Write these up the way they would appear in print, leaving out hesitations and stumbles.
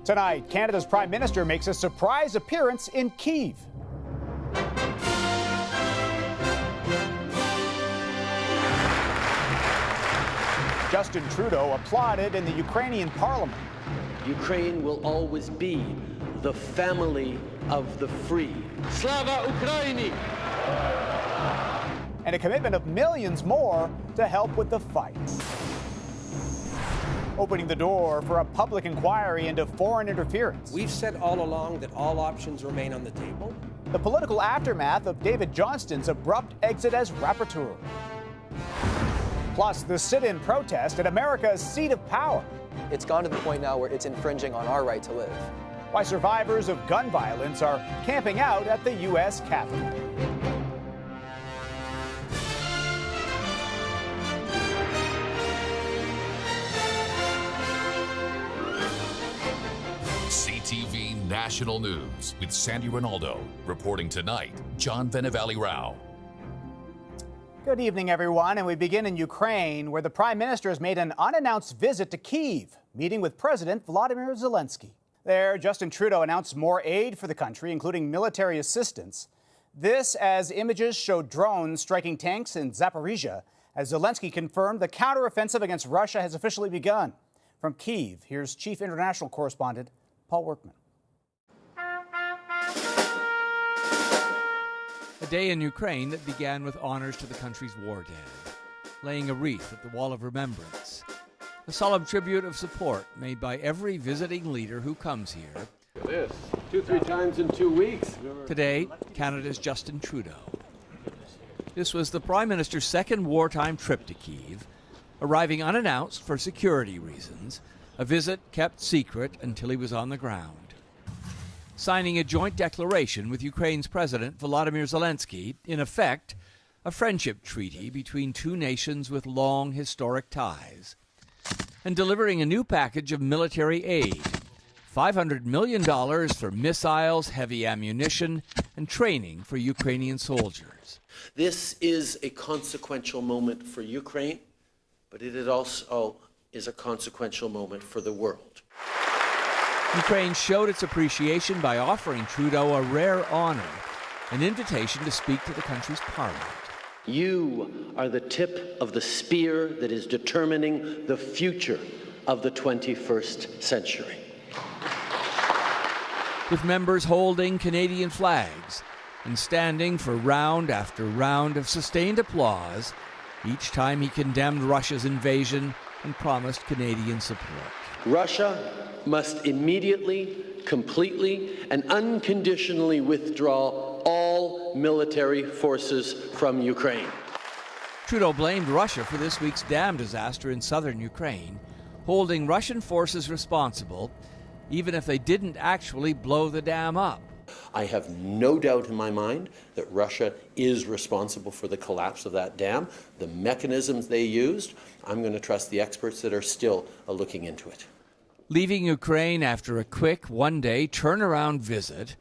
Tonight, Canada's Prime Minister makes a surprise appearance in Kyiv. Justin Trudeau applauded in the Ukrainian parliament. Ukraine will always be the family of the free. Slava Ukraini! And a commitment of millions more to help with the fight. Opening the door for a public inquiry into foreign interference. We've said all along that all options remain on the table. The political aftermath of David Johnston's abrupt exit as rapporteur. Plus, the sit-in protest at America's seat of power. It's gone to the point now where it's infringing on our right to live. Why survivors of gun violence are camping out at the U.S. Capitol. CTV National News with Sandy Ronaldo. Reporting tonight, John Venevali-Rao. Good evening, everyone, and we begin in Ukraine, where the Prime Minister has made an unannounced visit to Kyiv, meeting with President Volodymyr Zelensky. There, Justin Trudeau announced more aid for the country, including military assistance. This as images show drones striking tanks in Zaporizhia, as Zelensky confirmed the counteroffensive against Russia has officially begun. From Kyiv, here's Chief International Correspondent Paul Workman. A day in Ukraine that began with honors to the country's war dead, laying a wreath at the Wall of Remembrance. A solemn tribute of support made by every visiting leader who comes here. This, 2-3 times in 2 weeks. Today, Canada's Justin Trudeau. This was the Prime Minister's second wartime trip to Kyiv, arriving unannounced for security reasons, a visit kept secret until he was on the ground. Signing a joint declaration with Ukraine's President Volodymyr Zelensky, in effect, a friendship treaty between two nations with long historic ties, and delivering a new package of military aid, $500 million for missiles, heavy ammunition, and training for Ukrainian soldiers. This is a consequential moment for Ukraine, but it also is a consequential moment for the world. Ukraine showed its appreciation by offering Trudeau a rare honor, an invitation to speak to the country's parliament. You are the tip of the spear that is determining the future of the 21st century. With members holding Canadian flags and standing for round after round of sustained applause, each time he condemned Russia's invasion and promised Canadian support. Russia must immediately, completely, and unconditionally withdraw all military forces from Ukraine. Trudeau blamed Russia for this week's dam disaster in southern Ukraine, holding Russian forces responsible, even if they didn't actually blow the dam up. I have no doubt in my mind that Russia is responsible for the collapse of that dam. The mechanisms they used, I'm going to trust the experts that are still looking into it. Leaving Ukraine after a quick one-day turnaround visit,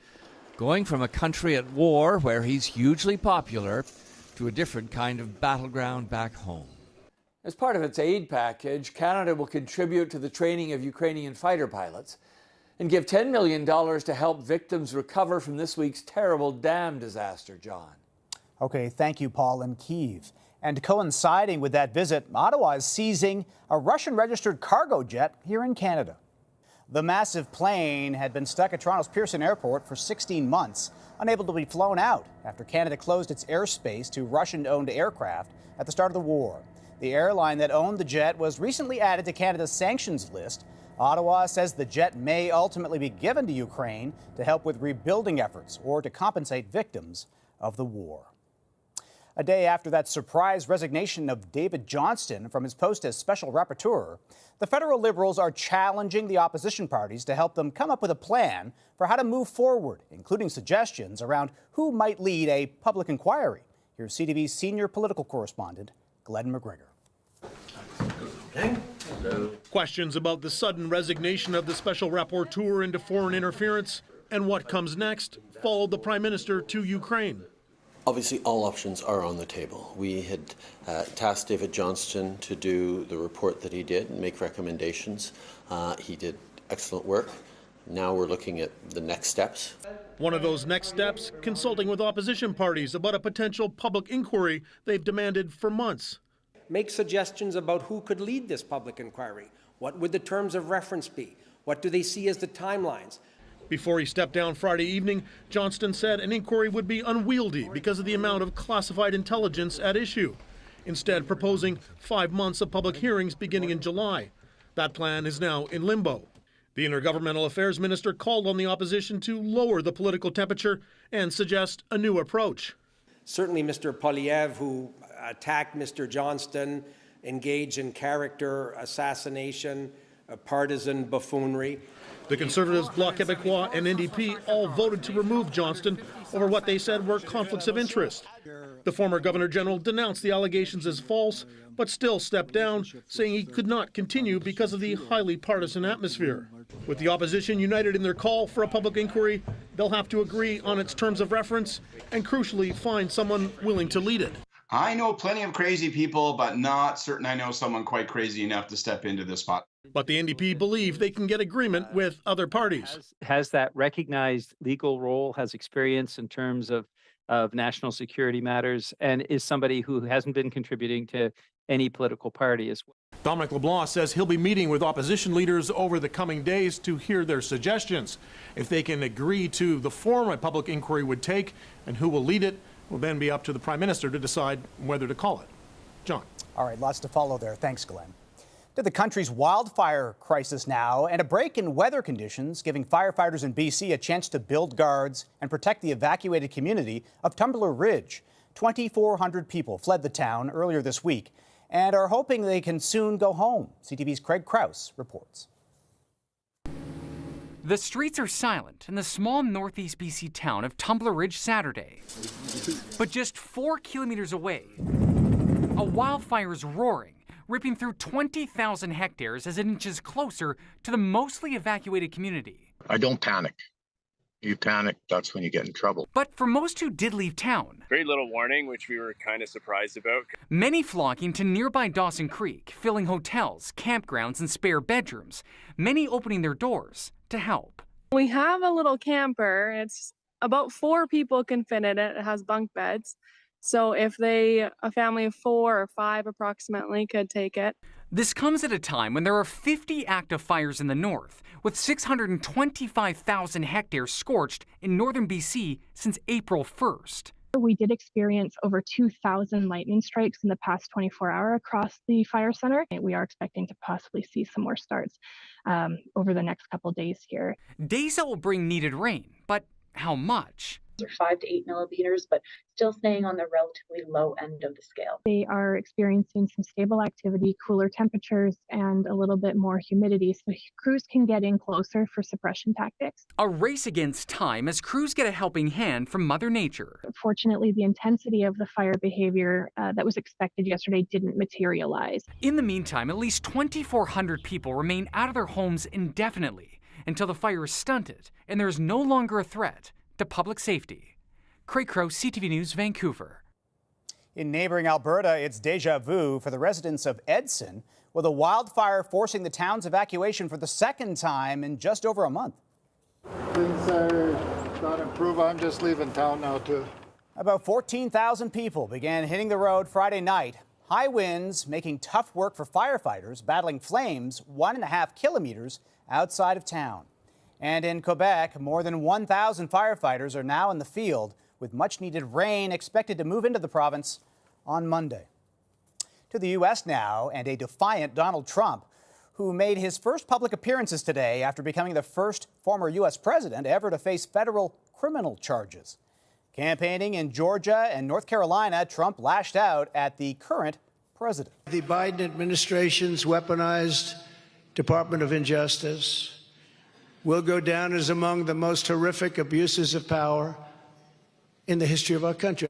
going from a country at war where he's hugely popular to a different kind of battleground back home. As part of its aid package, Canada will contribute to the training of Ukrainian fighter pilots and give $10 million to help victims recover from this week's terrible dam disaster, John. Okay, thank you, Paul, in Kyiv. And coinciding with that visit, Ottawa is seizing a Russian-registered cargo jet here in Canada. The massive plane had been stuck at Toronto's Pearson Airport for 16 months, unable to be flown out after Canada closed its airspace to Russian-owned aircraft at the start of the war. The airline that owned the jet was recently added to Canada's sanctions list. Ottawa says the jet may ultimately be given to Ukraine to help with rebuilding efforts or to compensate victims of the war. A day after that surprise resignation of David Johnston from his post as special rapporteur, the federal Liberals are challenging the opposition parties to help them come up with a plan for how to move forward, including suggestions around who might lead a public inquiry. Here's CTV's senior political correspondent, Glenn McGregor. Questions about the sudden resignation of the special rapporteur into foreign interference and what comes next followed the Prime Minister to Ukraine. Obviously, all options are on the table. We had tasked David Johnston to do the report that he did and make recommendations. He did excellent work. Now we're looking at the next steps. One of those next steps, consulting with opposition parties about a potential public inquiry they've demanded for months. Make suggestions about who could lead this public inquiry. What would the terms of reference be? What do they see as the timelines? Before he stepped down Friday evening, Johnston said an inquiry would be unwieldy because of the amount of classified intelligence at issue, instead proposing 5 months of public hearings beginning in July. That plan is now in limbo. The Intergovernmental Affairs Minister called on the opposition to lower the political temperature and suggest a new approach. Certainly Mr. Poilievre, who attacked Mr. Johnston, engaged in character assassination, partisan buffoonery. The Conservatives, Bloc Québécois and NDP all voted to remove Johnston over what they said were conflicts of interest. The former Governor-General denounced the allegations as false, but still stepped down, saying he could not continue because of the highly partisan atmosphere. With the opposition united in their call for a public inquiry, they'll have to agree on its terms of reference and, crucially, find someone willing to lead it. I know plenty of crazy people, but not certain I know someone quite crazy enough to step into this spot. But the NDP believe they can get agreement with other parties. Has that recognized legal role, has experience in terms of national security matters, and is somebody who hasn't been contributing to any political party as well. Dominic LeBlanc says he'll be meeting with opposition leaders over the coming days to hear their suggestions. If they can agree to the form a public inquiry would take and who will lead it, will then be up to the Prime Minister to decide whether to call it. John. All right, lots to follow there. Thanks, Glenn. To the country's wildfire crisis now, and a break in weather conditions, giving firefighters in BC a chance to build guards and protect the evacuated community of Tumbler Ridge. 2,400 people fled the town earlier this week and are hoping they can soon go home. CTV's Craig Krause reports. The streets are silent in the small northeast BC town of Tumbler Ridge Saturday. But just 4 kilometers away, a wildfire is roaring, ripping through 20,000 hectares as it inches closer to the mostly evacuated community. I don't panic. You panic, that's when you get in trouble. But for most who did leave town, very little warning, which we were kind of surprised about. Many flocking to nearby Dawson Creek, filling hotels, campgrounds, and spare bedrooms, many opening their doors to help. We have a little camper. It's about 4 people can fit in it. It has bunk beds. So if a family of 4 or 5 approximately could take it. This comes at a time when there are 50 active fires in the north, with 625,000 hectares scorched in northern BC since April 1st. We did experience over 2,000 lightning strikes in the past 24 hours across the fire center. We are expecting to possibly see some more starts over the next couple days here. Days that will bring needed rain, but how much? 5 to 8 millimeters, but still staying on the relatively low end of the scale. They are experiencing some stable activity, cooler temperatures, and a little bit more humidity, so crews can get in closer for suppression tactics. A race against time as crews get a helping hand from Mother Nature. Fortunately, the intensity of the fire behavior that was expected yesterday didn't materialize. In the meantime, at least 2,400 people remain out of their homes indefinitely until the fire is stunted and there is no longer a threat to public safety. Craig Crow, CTV News, Vancouver. In neighboring Alberta, it's deja vu for the residents of Edson, with a wildfire forcing the town's evacuation for the second time in just over a month. Things are going to improve. I'm just leaving town now, too. About 14,000 people began hitting the road Friday night. High winds making tough work for firefighters battling flames 1.5 kilometers outside of town. And in Quebec, more than 1,000 firefighters are now in the field, with much-needed rain expected to move into the province on Monday. To the U.S. now, and a defiant Donald Trump, who made his first public appearances today after becoming the first former U.S. president ever to face federal criminal charges. Campaigning in Georgia and North Carolina, Trump lashed out at the current president. The Biden administration's weaponized Department of Injustice will go down as among the most horrific abuses of power in the history of our country.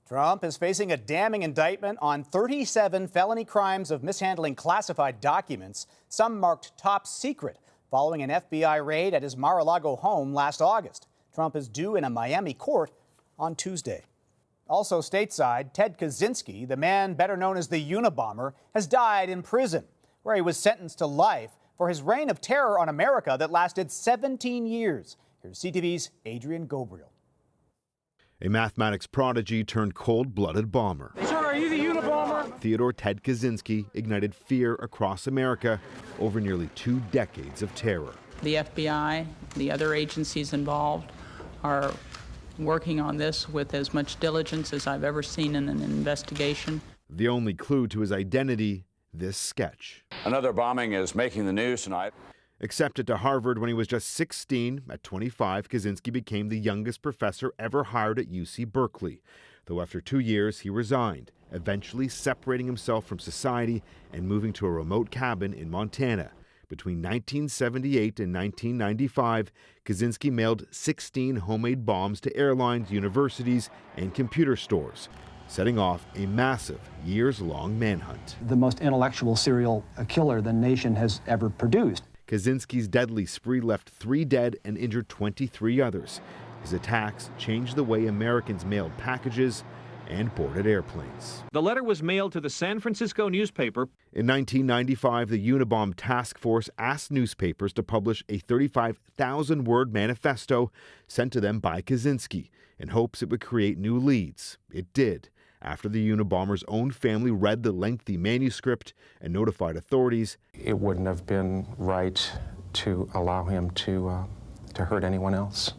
Trump is facing a damning indictment on 37 felony crimes of mishandling classified documents, some marked top secret, following an FBI raid at his Mar-a-Lago home last August. Trump is due in a Miami court on Tuesday. Also stateside, Ted Kaczynski, the man better known as the Unabomber, has died in prison, where he was sentenced to life for his reign of terror on America that lasted 17 years. Here's CTV's Adrian Gobriel. A mathematics prodigy turned cold-blooded bomber. Sir, are you the Unabomber? Theodore Ted Kaczynski ignited fear across America over nearly 2 decades of terror. The FBI, the other agencies involved, are working on this with as much diligence as I've ever seen in an investigation. The only clue to his identity, this sketch. Another bombing is making the news tonight. Accepted to Harvard when he was just 16, at 25, Kaczynski became the youngest professor ever hired at UC Berkeley. Though after 2 years, he resigned, eventually separating himself from society and moving to a remote cabin in Montana. Between 1978 and 1995, Kaczynski mailed 16 homemade bombs to airlines, universities, and computer stores, setting off a massive, years-long manhunt. The most intellectual serial killer the nation has ever produced. Kaczynski's deadly spree left 3 dead and injured 23 others. His attacks changed the way Americans mailed packages and boarded airplanes. The letter was mailed to the San Francisco newspaper. In 1995, the Unabomb Task Force asked newspapers to publish a 35,000-word manifesto sent to them by Kaczynski in hopes it would create new leads. It did. After the Unabomber's own family read the lengthy manuscript and notified authorities, it wouldn't have been right to allow him to hurt anyone else.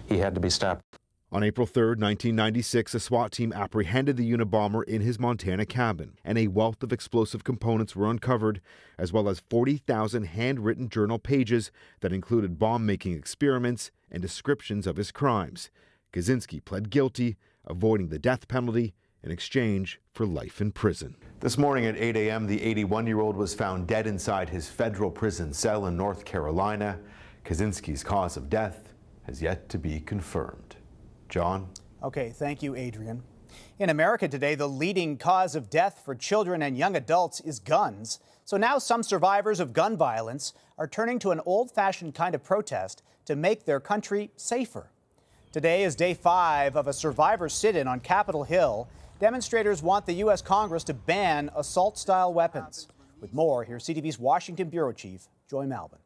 He had to be stopped. On April 3, 1996, a SWAT team apprehended the Unabomber in his Montana cabin, and a wealth of explosive components were uncovered, as well as 40,000 handwritten journal pages that included bomb-making experiments and descriptions of his crimes. Kaczynski pled guilty, avoiding the death penalty in exchange for life in prison. This morning at 8 a.m., the 81-year-old was found dead inside his federal prison cell in North Carolina. Kaczynski's cause of death has yet to be confirmed. John? Okay, thank you, Adrian. In America today, the leading cause of death for children and young adults is guns. So now some survivors of gun violence are turning to an old-fashioned kind of protest to make their country safer. Today is day 5 of a survivor sit-in on Capitol Hill. Demonstrators want the U.S. Congress to ban assault-style weapons. With more, here's CTV's Washington Bureau Chief, Joy Malvin.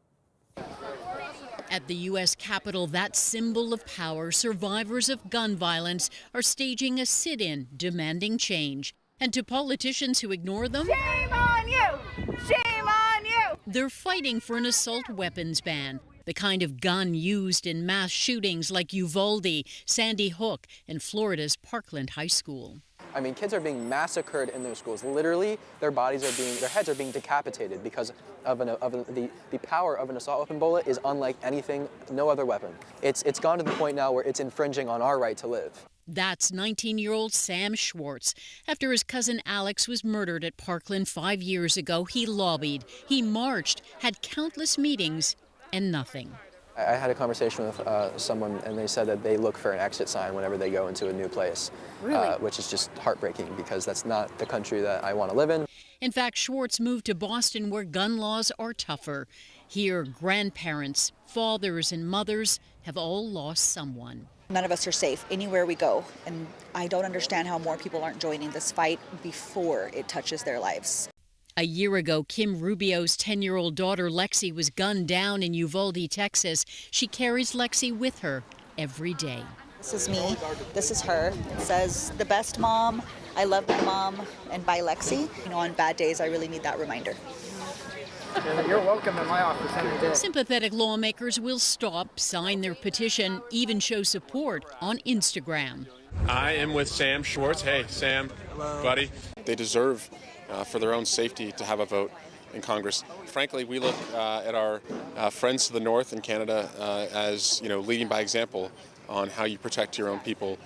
At the U.S. Capitol, that symbol of power, survivors of gun violence are staging a sit-in demanding change. And to politicians who ignore them, shame on you! Shame on you! They're fighting for an assault weapons ban. The kind of gun used in mass shootings like Uvalde, Sandy Hook, and Florida's Parkland High School. I mean, kids are being massacred in their schools. Literally, their heads are being decapitated because of the power of an assault weapon bullet is unlike anything, no other weapon. It's gone to the point now where it's infringing on our right to live. That's 19-year-old Sam Schwartz. After his cousin Alex was murdered at Parkland 5 years ago, he lobbied, he marched, had countless meetings, and nothing. I had a conversation with someone, and they said that they look for an exit sign whenever they go into a new place, Really? Which is just heartbreaking because that's not the country that I want to live in. In fact, Schwartz moved to Boston where gun laws are tougher. Here, grandparents, fathers, and mothers have all lost someone. None of us are safe anywhere we go, and I don't understand how more people aren't joining this fight before it touches their lives. A year ago, Kim Rubio's 10-year-old daughter Lexi was gunned down in Uvalde, Texas. She carries Lexi with her every day. This is me. This is her. It says, "The best mom. I love my mom." And by Lexi. You know, on bad days, I really need that reminder. You're welcome in my office any day. Sympathetic lawmakers will stop, sign their petition, even show support on Instagram. I am with Sam Schwartz. Hey, Sam, hello, buddy. They deserve, for their own safety, to have a vote in Congress. Frankly, we look at our friends to the north in Canada as, leading by example on how you protect your own people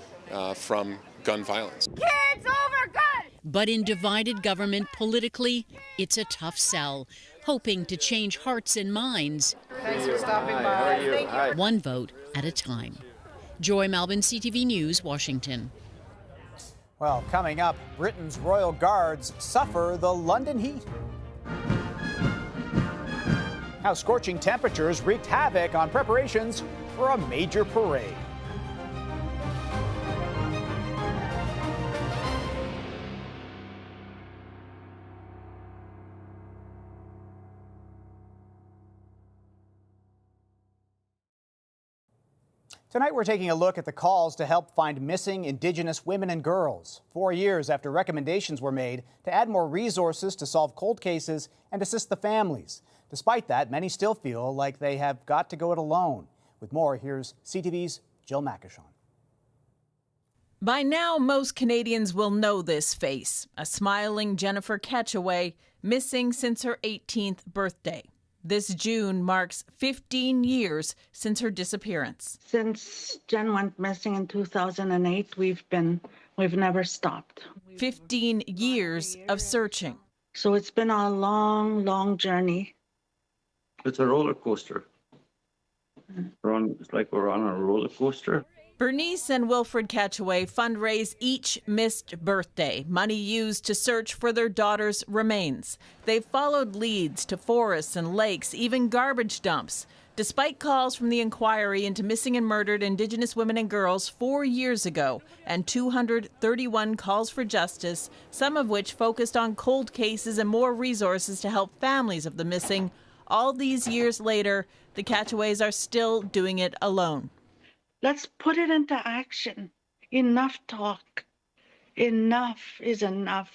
from gun violence. Kids over guns! But in divided government politically, it's a tough sell, hoping to change hearts and minds. Thanks for stopping by. Thank you. One vote at a time. Joy Malvin, CTV News, Washington. Well, coming up, Britain's Royal Guards suffer the London heat. How scorching temperatures wreaked havoc on preparations for a major parade. Tonight we're taking a look at the calls to help find missing Indigenous women and girls, 4 years after recommendations were made to add more resources to solve cold cases and assist the families. Despite that, many still feel like they have got to go it alone. With more, here's CTV's Jill Mackishon. By now, most Canadians will know this face, a smiling Jennifer Kaczynski, missing since her 18th birthday. This June marks 15 years since her disappearance. Since Jen went missing in 2008, we've never stopped. 15 years of searching. So it's been a long, long journey. It's a roller coaster. It's like we're on a roller coaster. Bernice and Wilfred Kaczynski fundraise each missed birthday, money used to search for their daughter's remains. They've followed leads to forests and lakes, even garbage dumps. Despite calls from the inquiry into missing and murdered Indigenous women and girls 4 years ago, and 231 calls for justice, some of which focused on cold cases and more resources to help families of the missing, all these years later, the Kaczynskis are still doing it alone. Let's put it into action. Enough talk. Enough is enough.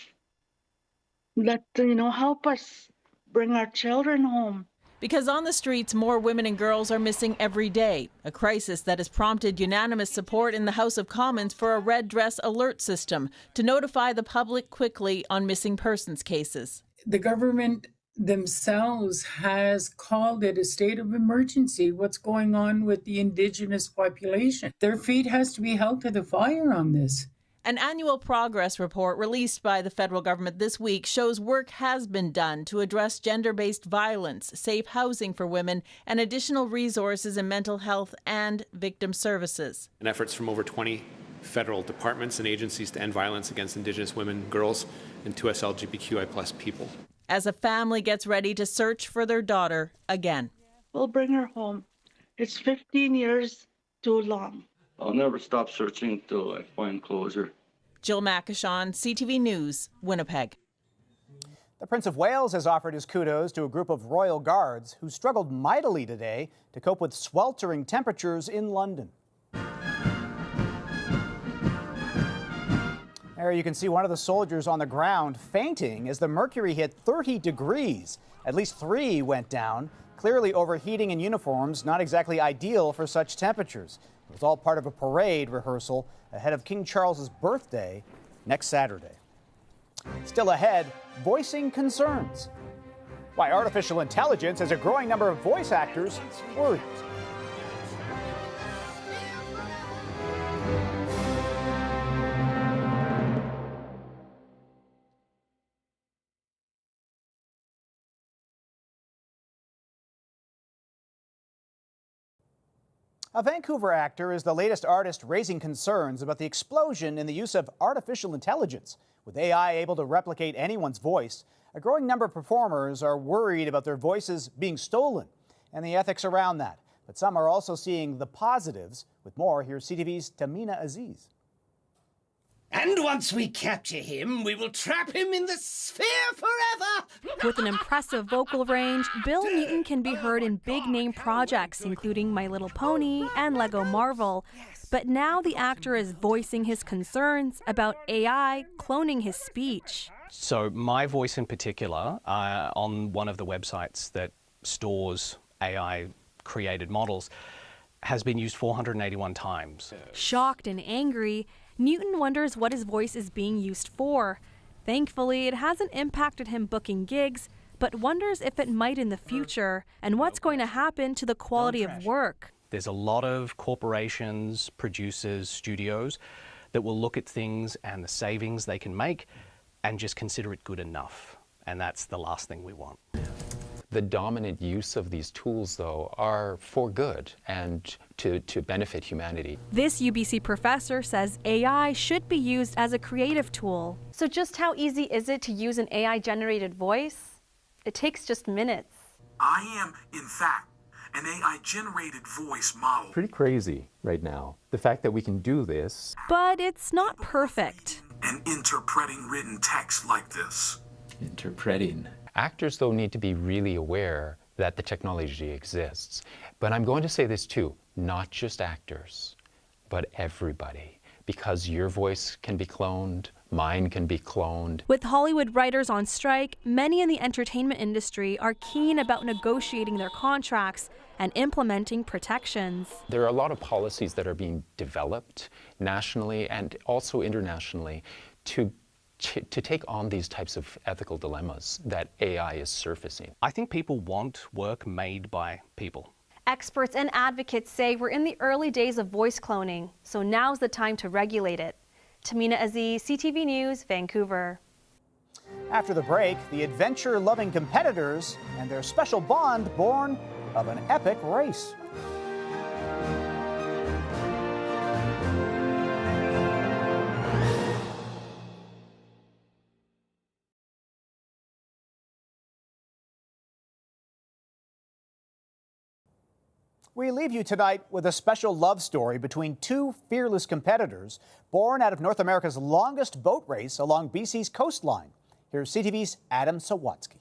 Help us bring our children home. Because on the streets, more women and girls are missing every day, a crisis that has prompted unanimous support in the House of Commons for a red dress alert system to notify the public quickly on missing persons cases. The government themselves has called it a state of emergency. What's going on with the Indigenous population? Their feet has to be held to the fire on this. An annual progress report released by the federal government this week shows work has been done to address gender-based violence, safe housing for women, and additional resources in mental health and victim services. And efforts from over 20 federal departments and agencies to end violence against Indigenous women, girls, and 2S LGBTQI+ people. As a family gets ready to search for their daughter again. We'll bring her home. It's 15 years too long. I'll never stop searching until I find closure. Jill Mackishon, CTV News, Winnipeg. The Prince of Wales has offered his kudos to a group of royal guards who struggled mightily today to cope with sweltering temperatures in London. There you can see one of the soldiers on the ground fainting as the mercury hit 30 degrees. At least 3 went down, clearly overheating in uniforms, not exactly ideal for such temperatures. It was all part of a parade rehearsal ahead of King Charles's birthday next Saturday. Still ahead, voicing concerns. Why artificial intelligence has a growing number of voice actors worried. A Vancouver actor is the latest artist raising concerns about the explosion in the use of artificial intelligence. With AI able to replicate anyone's voice, a growing number of performers are worried about their voices being stolen and the ethics around that. But some are also seeing the positives. With more, here's CTV's Tamina Aziz. And once we capture him, we will trap him in the sphere forever! With an impressive vocal range, Bill Newton can be heard in big-name projects, including My Little Pony and Lego Marvel. But now the actor is voicing his concerns about AI cloning his speech. So my voice in particular, on one of the websites that stores AI-created models, has been used 481 times. Shocked and angry, Newton wonders what his voice is being used for. Thankfully, it hasn't impacted him booking gigs, but wonders if it might in the future, and what's going to happen to the quality of work. There's a lot of corporations, producers, studios that will look at things and the savings they can make and just consider it good enough. And that's the last thing we want. The dominant use of these tools, though, are for good and to benefit humanity. This UBC professor says AI should be used as a creative tool. So just how easy is it to use an AI-generated voice? It takes just minutes. I am, in fact, an AI-generated voice model. Pretty crazy right now, the fact that we can do this. But it's not perfect. And interpreting written text like this. Interpreting. Actors, though, need to be really aware that the technology exists But I'm going to say this too, not just actors, but everybody, because your voice can be cloned, mine can be cloned. With Hollywood writers on strike, many in the entertainment industry are keen about negotiating their contracts and implementing protections. There are a lot of policies that are being developed nationally and also internationally to take on these types of ethical dilemmas that AI is surfacing. I think people want work made by people. Experts and advocates say we're in the early days of voice cloning, so now's the time to regulate it. Tamina Aziz, CTV News, Vancouver. After the break, the adventure-loving competitors and their special bond born of an epic race. We leave you tonight with a special love story between two fearless competitors born out of North America's longest boat race along BC's coastline. Here's CTV's Adam Sawatsky.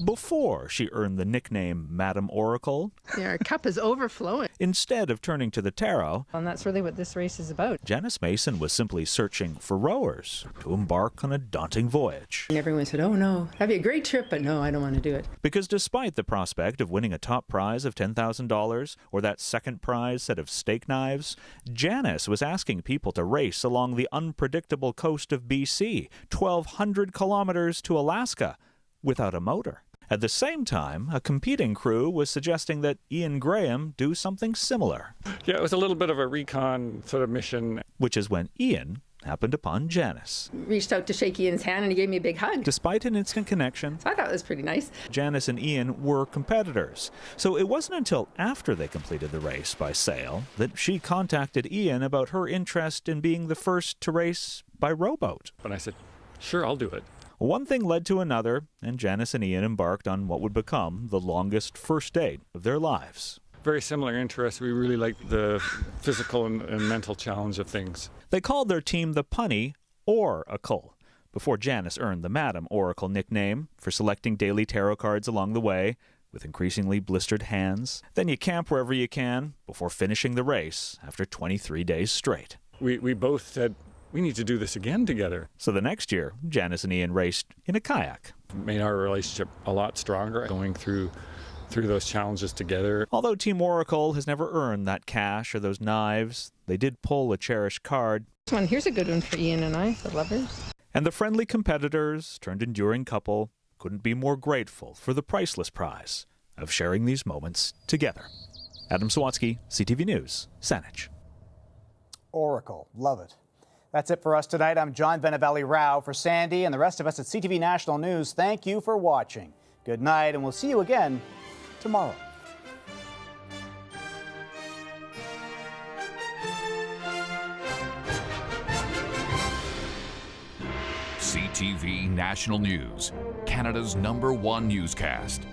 Before she earned the nickname Madam Oracle, our cup is overflowing. Instead of turning to the tarot, And that's really what this race is about. Janice Mason was simply searching for rowers to embark on a daunting voyage. And everyone said, oh no, that'd be a great trip, but no, I don't want to do it. Because despite the prospect of winning a top prize of $10,000 or that second prize set of steak knives, Janice was asking people to race along the unpredictable coast of BC, 1,200 kilometers to Alaska, without a motor. At the same time, a competing crew was suggesting that Ian Graham do something similar. Yeah, it was a little bit of a recon sort of mission. Which is when Ian happened upon Janice. Reached out to shake Ian's hand and he gave me a big hug. Despite an instant connection, So I thought it was pretty nice. Janice and Ian were competitors. So it wasn't until after they completed the race by sail that she contacted Ian about her interest in being the first to race by rowboat. And I said, sure, I'll do it. One thing led to another, and Janice and Ian embarked on what would become the longest first date of their lives. Very similar interests. We really liked the physical and mental challenge of things. They called their team the Punny Oracle, before Janice earned the Madam Oracle nickname for selecting daily tarot cards along the way, with increasingly blistered hands. Then you camp wherever you can, before finishing the race after 23 days straight. We both said, we need to do this again together. So the next year, Janice and Ian raced in a kayak. Made our relationship a lot stronger, going through those challenges together. Although Team Oracle has never earned that cash or those knives, they did pull a cherished card. Here's a good one for Ian and I, the lovers. And the friendly competitors, turned enduring couple, couldn't be more grateful for the priceless prize of sharing these moments together. Adam Sawatsky, CTV News, Saanich. Oracle, love it. That's it for us tonight. I'm John Benavalli Rao for Sandy and the rest of us at CTV National News. Thank you for watching. Good night, and we'll see you again tomorrow. CTV National News, Canada's #1 newscast.